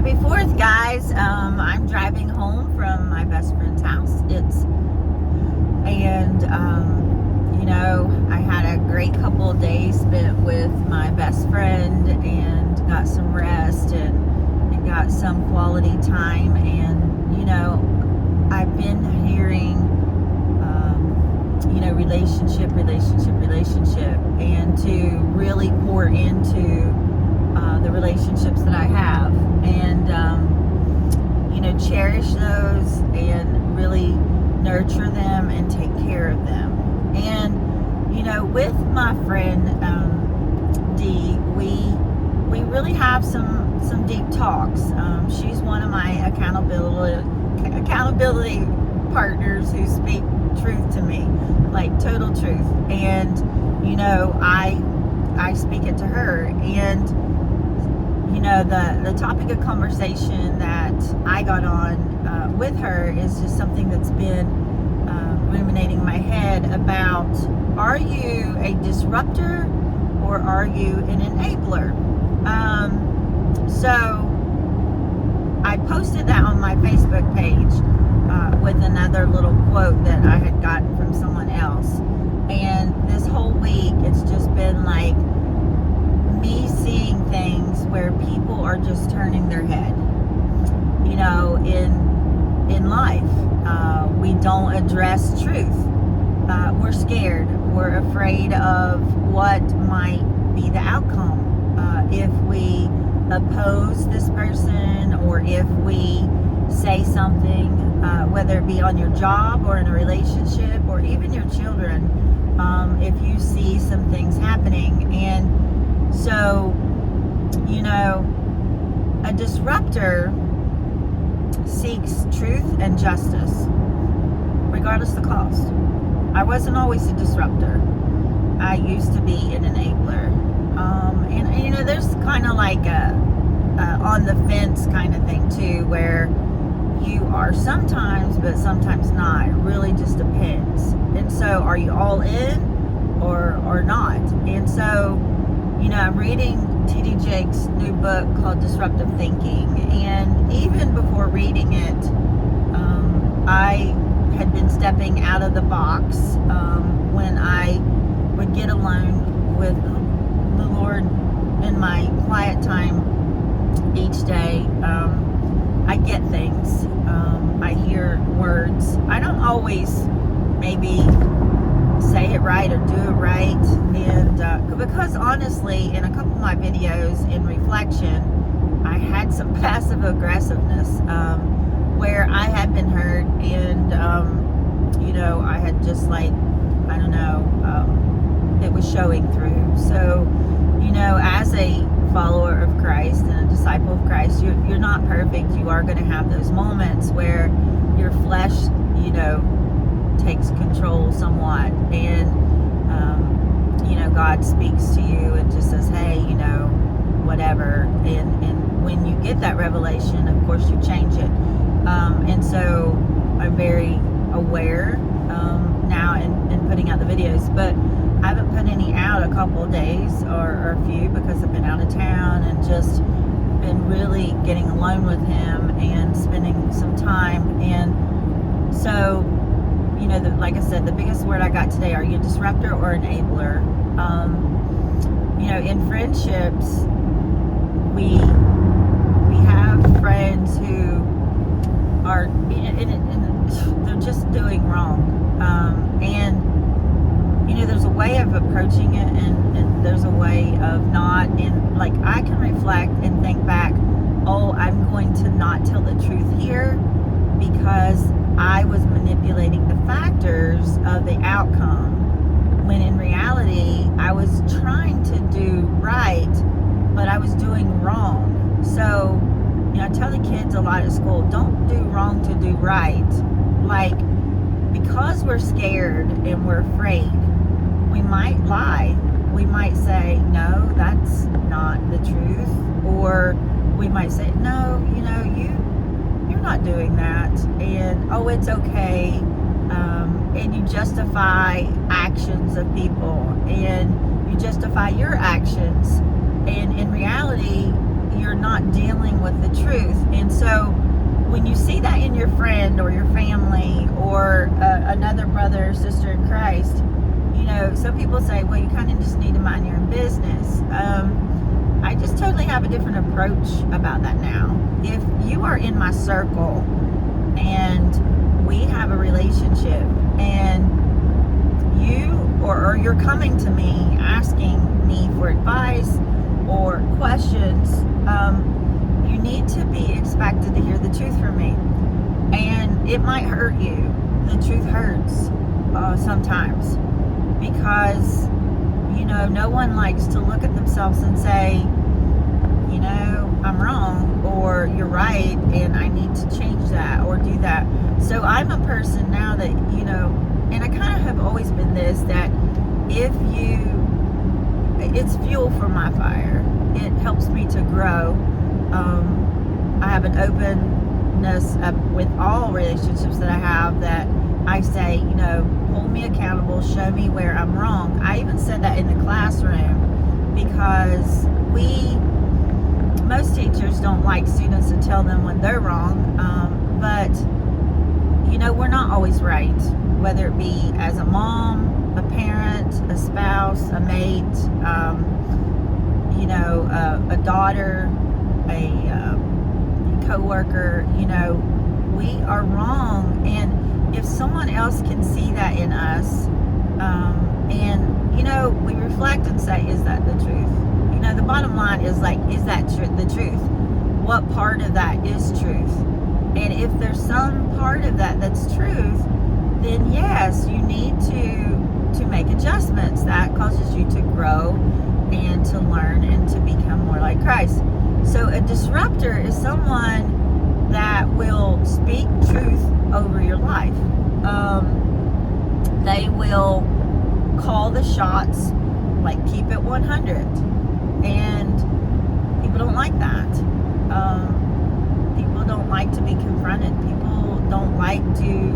Happy 4th, guys. I'm driving home from my best friend's house. I had a great couple of days spent with my best friend and got some rest and got some quality time. And, I've been hearing, relationship, and to really pour into the relationships that I have, and cherish those and really nurture them and take care of them. And with my friend Dee, we really have some deep talks. She's one of my accountability partners who speak truth to me, like total truth. And I speak it to her. And the topic of conversation that I got on with her is just something that's been ruminating in my head about, are you a disruptor or are you an enabler? So I posted that on my Facebook page with another little quote that I had gotten from someone else. And this whole week, it's just been like me seeing things where people are just turning their head. In life, we don't address truth. We're scared. We're afraid of what might be the outcome if we oppose this person, or if we say something, whether it be on your job or in a relationship or even your children, if you see some things happening. And so, a disruptor seeks truth and justice, regardless of the cost. I wasn't always a disruptor. I used to be an enabler. There's kind of like a on the fence kind of thing too, where you are sometimes, but sometimes not. It really just depends. And so, are you all in or not? And so, I'm reading T.D. Jakes' new book called Disruptive Thinking, and even before reading it, I had been stepping out of the box when I would get alone with the Lord in my quiet time each day. I get things. I hear words. I don't always maybe say it right or do it right. And because honestly, in a couple of my videos in reflection, I had some passive aggressiveness where I had been hurt, and I had just it was showing through. So as a follower of Christ and a disciple of Christ, you're not perfect. You are going to have those moments where your flesh takes control somewhat, and God speaks to you and just says, hey, whatever, and when you get that revelation, of course you change it. And so I'm very aware now in putting out the videos, but I haven't put any out a couple of days or a few, because I've been out of town and just been really getting alone with him and spending some time. And so, like I said, the biggest word I got today: are you a disruptor or enabler? In friendships, we have friends who are they're just doing wrong, and there's a way of approaching it, and there's a way of not. And like, I can reflect and think back, oh, I'm going to not tell the truth here because I was manipulating the factors of the outcome, when in reality I was trying to do right, but I was doing wrong. So I tell the kids a lot at school, don't do wrong to do right. Like, because we're scared and we're afraid, we might lie. We might say, no, that's not the truth. Or we might say, no, you're not doing that. And, oh, it's okay. And you justify actions of people, and you justify your actions. And in reality, you're not dealing with the truth. So when you see that in your friend or your family or another brother or sister in Christ, some people say, well, you kind of just need to mind your own business. I just totally have a different approach about that now. If you are in my circle and we have a relationship and you or you're coming to me asking me for advice or questions, you need to be expected to hear the truth from me. And it might hurt you. The truth hurts sometimes, because no one likes to look at themselves and say, I'm wrong, or you're right and I need to change that or do that. So I'm a person now that, and I kind of have always been this, that it's fuel for my fire. It helps me to grow. I have an openness with all relationships that I have, that I say, hold me accountable, show me where I'm wrong. I even said that in the classroom, because most teachers don't like students to tell them when they're wrong, but we're not always right, whether it be as a mom, a parent, a spouse, a mate, a daughter, a co-worker. We are wrong, and if someone else can see that in us, and we reflect and say, is that the truth? The bottom line is, like, is that the truth? What part of that is truth? And if there's some part of that that's truth, then yes, you need to make adjustments. That causes you to grow and to learn and to become more like Christ. So a disruptor is someone that will speak truth over your life. They will call the shots, like keep it 100. And people don't like that. People don't like to be confronted. People don't like to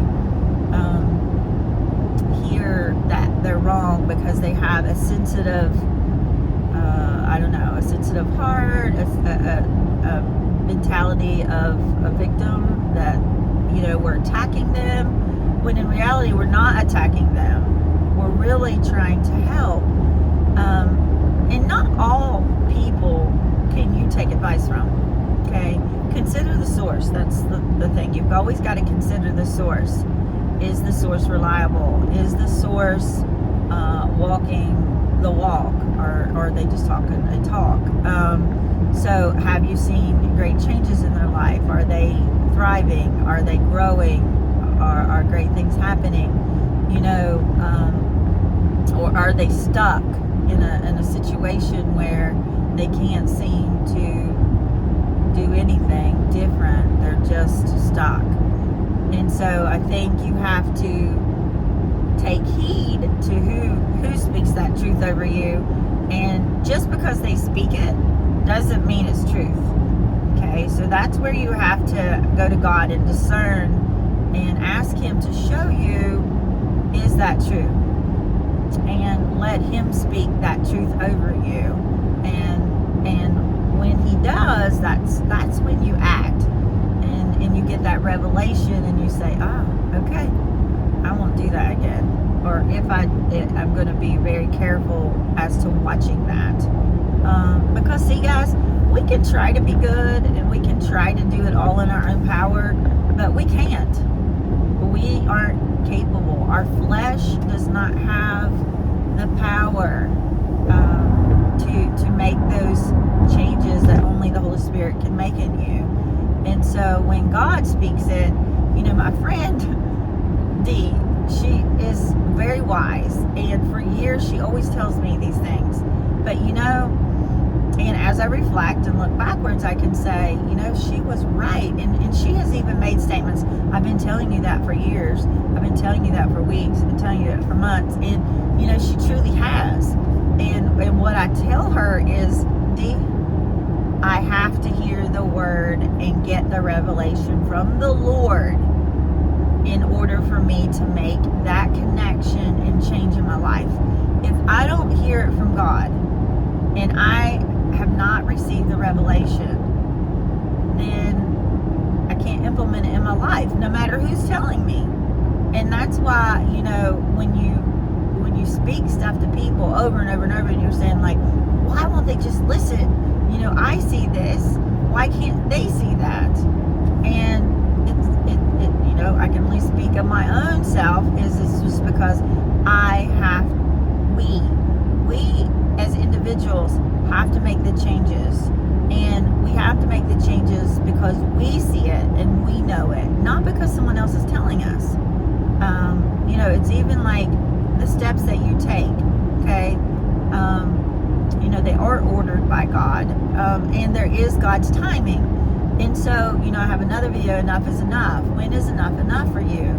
hear that they're wrong, because they have a sensitive, a sensitive heart, a mentality of a victim, that, we're attacking them, when in reality we're not attacking them. We're really trying to help. And not all people can you take advice from, okay? Consider the source. That's the thing. You've always got to consider the source. Is the source reliable? Is the source walking the walk? Or are they just talking a talk? So have you seen great changes in their life? Are they thriving? Are they growing? Are great things happening? Or are they stuck in a situation where they can't seem to do anything different? They're just stuck. And so I think you have to take heed to who speaks that truth over you. And just because they speak it doesn't mean it's truth. Okay, so that's where you have to go to God and discern and ask Him to show you, is that true? And let Him speak that truth over you. And when He does, that's when you act. And you get that revelation and you say, okay, I won't do that again. Or if I'm going to be very careful as to watching that. Because see, guys, we can try to be good and we can try to do it all in our own power, but we can't. We aren't capable. Our flesh does not have the power to make those changes that only the Holy Spirit can make in you. And so when God speaks it, my friend Dee, she is very wise, and for years she always tells me these things. But and as I reflect and look backwards, I can say, she was right. And she has even made statements. I've been telling you that for years. I've been telling you that for weeks. I've been telling you that for months. And, she truly has. And what I tell her is, Dee, I have to hear the word and get the revelation from the Lord in order for me to make that connection and change in my life. If I don't hear it from God and I have not received the revelation, then implement it in my life, no matter who's telling me. And that's why, you know, when you speak stuff to people over and over and over, and you're saying like, why won't they just listen? You know, I see this. Why can't they see that? And you know, I can only speak of my own self. Is it's just because we as individuals have to make the changes, and we have to make the changes because we see it and we know it, not because someone else is telling us. You know, it's even like the steps that you take, okay? You know, they are ordered by God, and there is God's timing. And so, you know, I have another video, enough is enough. When is enough enough for you?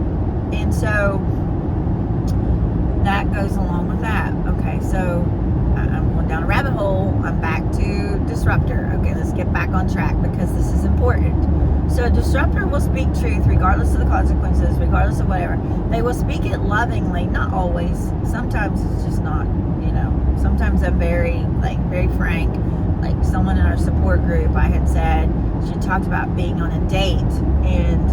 And so that goes along with that. Okay, so I'm going down a rabbit hole. I'm back to disruptor. Okay, let's get back on track because this is important. So a disruptor will speak truth regardless of the consequences, regardless of whatever. They will speak it lovingly, not always. Sometimes it's just not, you know. Sometimes I'm very frank. Like someone in our support group, I had said, she talked about being on a date. And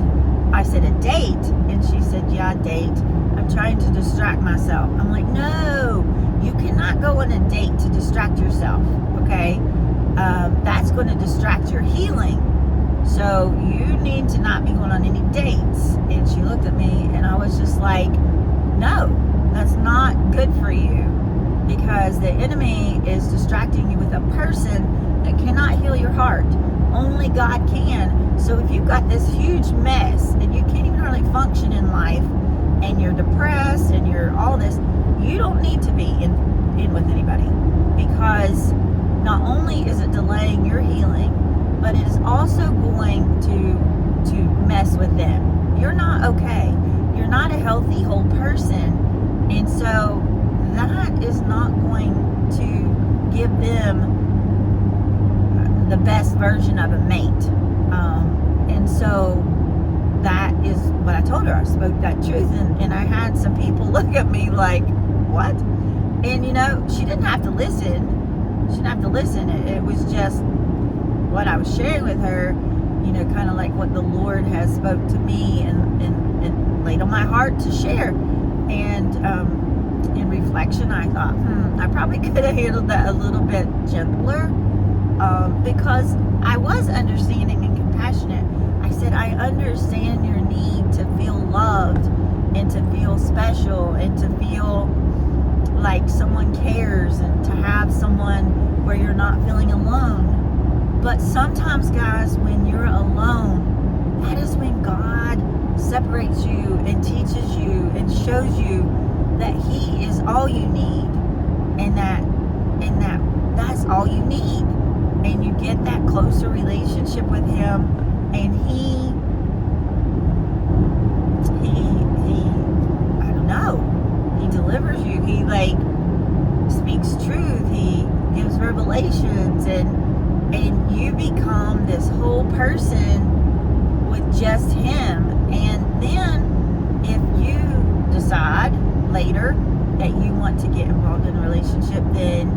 I said, a date? And she said, yeah, a date. I'm trying to distract myself. I'm like, no, you cannot go on a date to distract yourself, okay? That's going to distract your healing. So you need to not be going on any dates. And she looked at me and I was just like, no, that's not good for you, because the enemy is distracting you with a person that cannot heal your heart. Only God can. So if you've got this huge mess and you can't even hardly function in life, and you're depressed and you're all this, you don't need to be in with anybody, because not only is it delaying your healing, but it is also going to mess with them. You're not okay. You're not a healthy whole person, and so that is not going to give them the best version of a mate. And so that is what I told her. I spoke that truth, and I had some people look at me like, what? And you know, she didn't have to listen. She didn't have to listen. It was just what I was sharing with her, you know, kind of like what the Lord has spoke to me and laid on my heart to share. And in reflection, I thought, I probably could have handled that a little bit gentler, because I was understanding and compassionate. I said, I understand your need to feel loved and to feel special and to feel like someone cares and to have someone where you're not feeling alone. But sometimes, guys, when you're alone, that is when God separates you and teaches you and shows you that He is all you need, and that's all you need. And you get that closer relationship with Him, and He I don't know, He delivers you. He like speaks truth. He gives revelations, and you become this whole person with just Him. And then if you decide later that you want to get involved in a relationship, then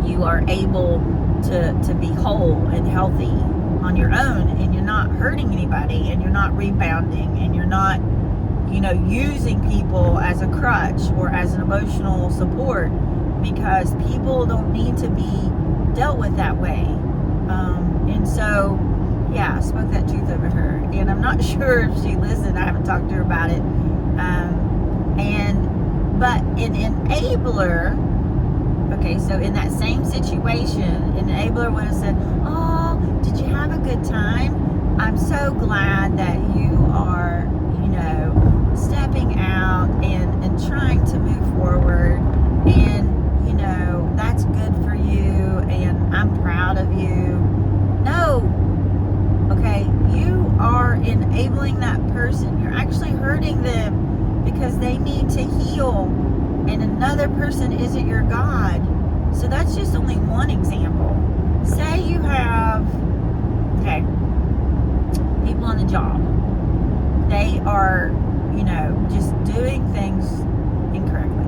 you are able to be whole and healthy on your own, and you're not hurting anybody, and you're not rebounding, and you're not, you know, using people as a crutch or as an emotional support, because people don't need to be dealt with that way. And so, yeah, I spoke that truth over her, and I'm not sure if she listened. I haven't talked to her about it. But an enabler, okay, so in that same situation, an enabler would have said, oh, did you have a good time? I'm so glad that you are, you know, stepping out and trying to move forward, and, you know, that's good for you, and I'm proud of you. No, okay, you are enabling that person. You're actually hurting them because they need to heal, and another person isn't your God. So that's just only one example. Say you have, okay, people on the job. They are, you know, just doing things incorrectly.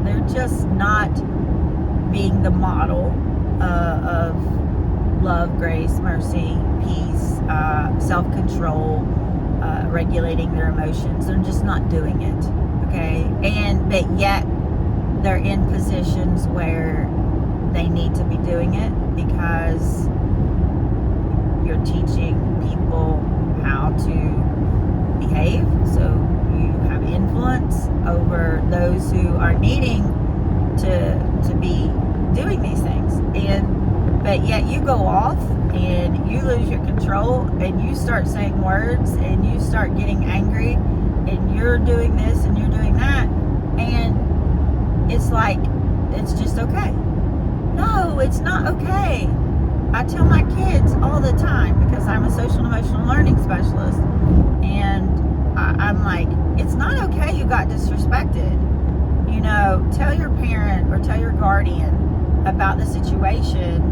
They're just not being the model of love, grace, mercy, peace, self-control, regulating their emotions. They're just not doing it, okay? But yet they're in positions where they need to be doing it because you're teaching people how to behave. So you have influence over those who are needing to be doing these things. But yet you go off and you lose your control and you start saying words and you start getting angry and you're doing this and you're doing that, and it's like it's just okay. No, it's not okay. I tell my kids all the time, because I'm a social and emotional learning specialist, and I'm like, it's not okay you got disrespected. Tell your parent or tell your guardian about the situation,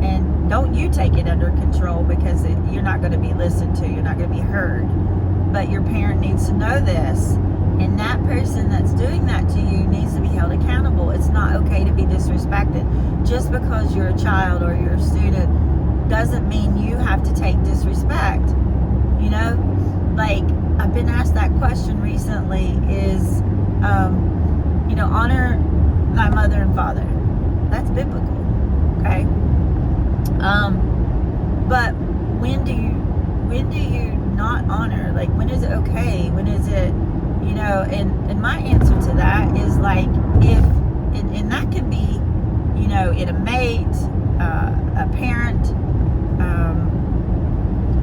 and don't you take it under control, because you're not going to be listened to, you're not going to be heard. But your parent needs to know this, and that person that's doing that to you needs to be held accountable. It's not okay to be disrespected. Just because you're a child or you're a student doesn't mean you have to take disrespect. Like, I've been asked that question recently, is honor thy mother and father. That's biblical, okay? But when do you not honor? Like, when is it okay? When is it, and my answer to that is, like, if, and that could be, in a mate, a parent,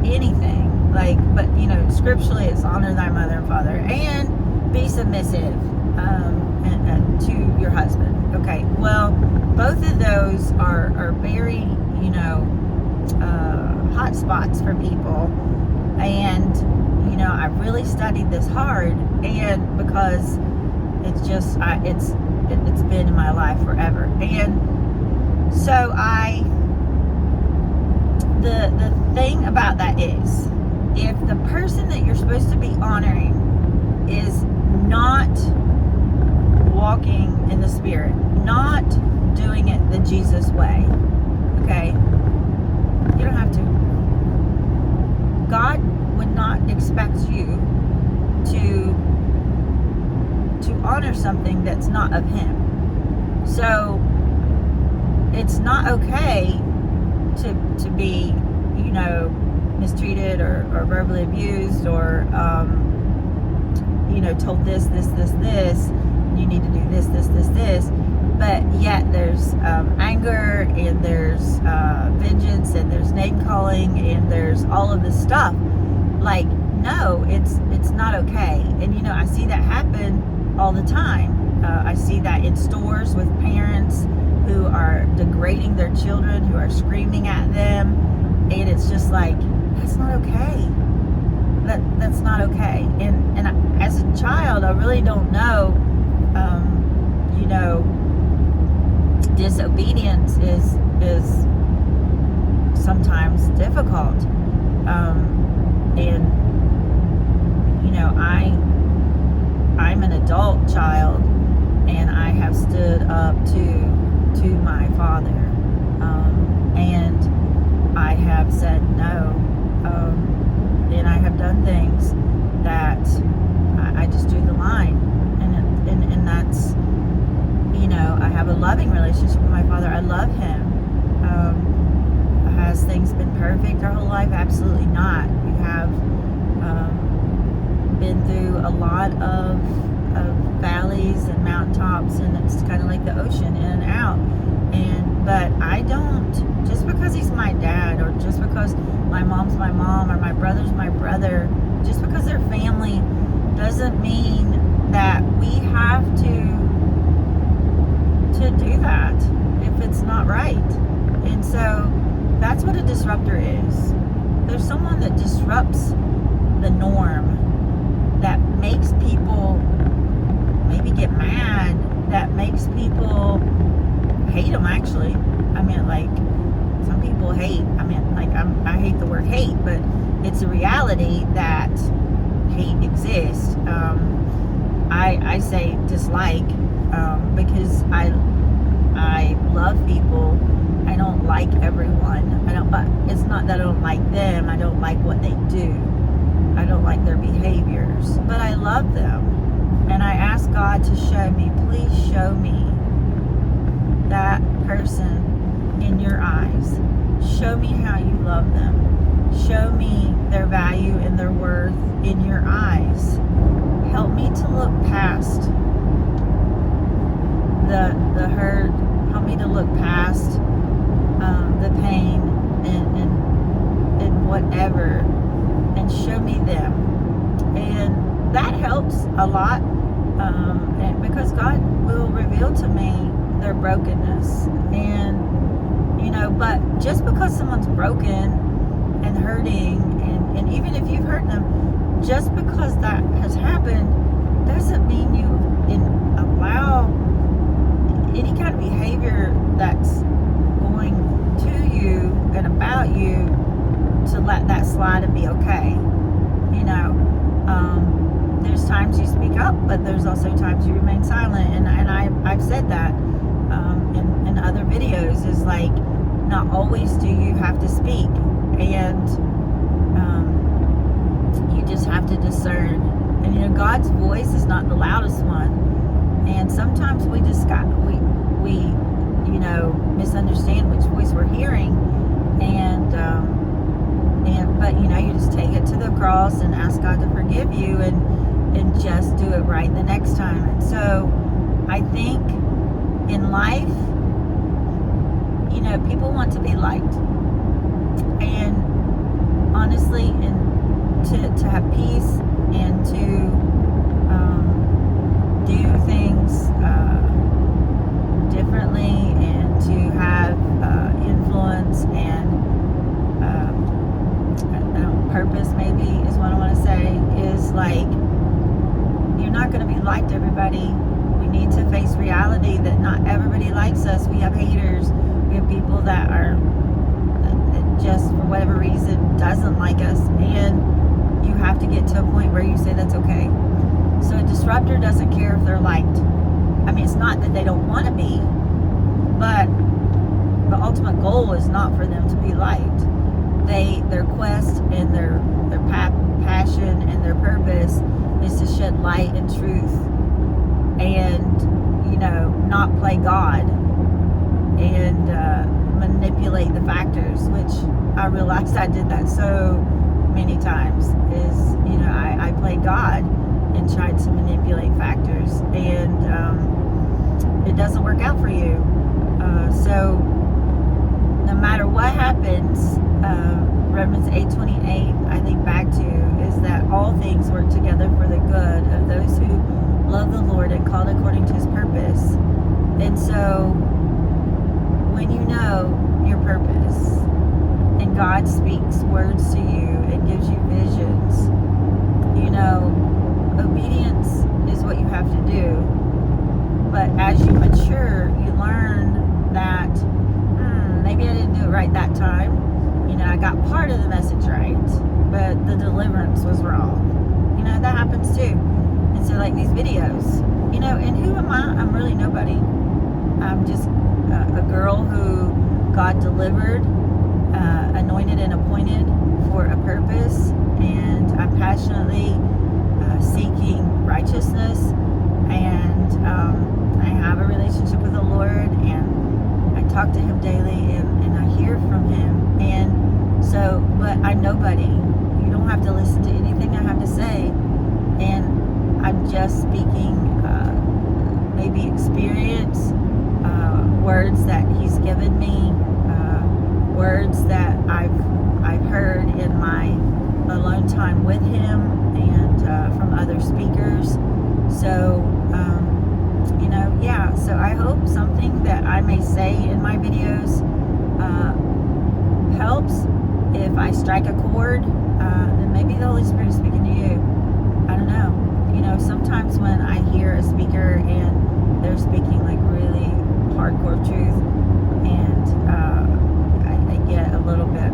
anything, like, but, scripturally it's honor thy mother and father, and be submissive, and to your husband. Okay, well, both of those are very, hot spots for people, and I really studied this hard, and because it's just it's been in my life forever. And so the thing about that is, if the person that you're supposed to be honoring is not walking in the Spirit, not doing it the Jesus way, okay, you don't have to. God would not expect you to honor something that's not of Him. So it's not okay to be, mistreated or verbally abused, or told this, you need to do this, but yet there's anger, and there's vengeance, and there's name calling, and there's all of this stuff. Like, no, it's not okay. And I see that happen all the time. I see that in stores with parents who are degrading their children, who are screaming at them, and it's just like, that's not okay. That's not okay. And as a child, I really don't know. Disobedience is sometimes difficult. And I'm an adult child, and I have stood up to my father, and I have said no, and I have done things that I just drew the line, and that's, I have a loving relationship with my father. I love him. Has things been perfect our whole life? Absolutely not. We have been through a lot of valleys and mountaintops, and it's kind of like the ocean, in and out. But I don't, just because he's my dad, or just because my mom's my mom, or my brother's my brother, just because they're family doesn't mean that we have to do that if it's not right. And so that's what a disruptor is. There's someone that disrupts the norm, that makes people maybe get mad, that makes people hate them, actually. I mean, like, some people hate, I hate the word hate, but it's a reality that hate exists. I say dislike, because I love people. I I don't like everyone. But it's not that I don't like them. I don't like what they do. I don't like their behaviors. But I love them. And I ask God to show me, please show me that person in your eyes. Show me how you love them. Show me their value and their worth in your eyes. Help me to look past the hurt. Help me to look past the pain and whatever, and show me them. And that helps a lot, and because God will reveal to me their brokenness. And but just because someone's broken and hurting, and even if you've hurt them, just because that has happened doesn't mean you allow any kind of behavior that's going to you and about you to let that slide and be okay. There's times you speak up, but there's also times you remain silent, and I've said that in other videos, is like, not always do you have to speak, and you just have to discern. And God's voice is not the loudest one, and sometimes we misunderstand which voice we're hearing, but you just take it to the cross and ask God to forgive you, and just do it right the next time. And so I think in life, people want to be liked, and honestly, and to have peace, and to do things differently, and to have influence and purpose, maybe is what I want to say, is like, you're not going to be liked, everybody. We need to face reality that not everybody likes us. We have haters. We have people that are just, for whatever reason, doesn't like us, and you have to get to a point where you say that's okay. So a disruptor doesn't care if they're liked. I mean, it's not that they don't want to be, but the ultimate goal is not for them to be liked. Their quest and their passion and their purpose is to shed light and truth, and not play God, and manipulate the factors, which I realized I did that so many times. Is I played God and tried to manipulate factors, and it doesn't work out for you. So no matter what happens, Romans 8:28, I think back to, is that all things work together for the good of those who love the Lord and called according to His purpose. And so when you know your purpose, and God speaks words to you and gives you visions, obedience is what you have to do. But as you mature, you learn that maybe I didn't do it right that time. I got part of the message right, but the deliverance was wrong. That happens too. And so, like these videos, and who am I? I'm really nobody. I'm just a girl who God delivered, anointed and appointed for a purpose, and I'm passionately seeking righteousness, and I have a relationship with the Lord, and I talk to Him daily, and I hear from Him. And so, but I'm nobody. You don't have to listen to anything I have to say, and I'm just speaking maybe experience, words that He's given me, words that I've heard in my alone time with Him, and from other speakers. So so I hope something that I may say in my videos helps. If I strike a chord, then maybe the Holy Spirit is speaking to you. I don't know. Sometimes when I hear a speaker and they're speaking like really hardcore truth, and I get a little bit,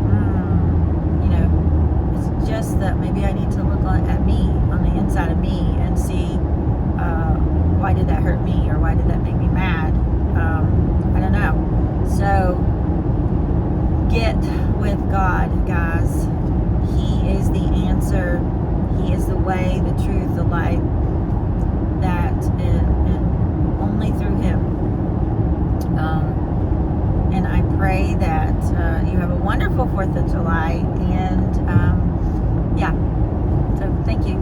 it's just that maybe I need to look at me, on the inside of me, and see why did that hurt me, or why did that make me mad? I don't know. So Get with God, guys. He is the answer. He is the way, the truth, the light. And only through Him. And I pray that you have a wonderful 4th of July. And yeah, so thank you.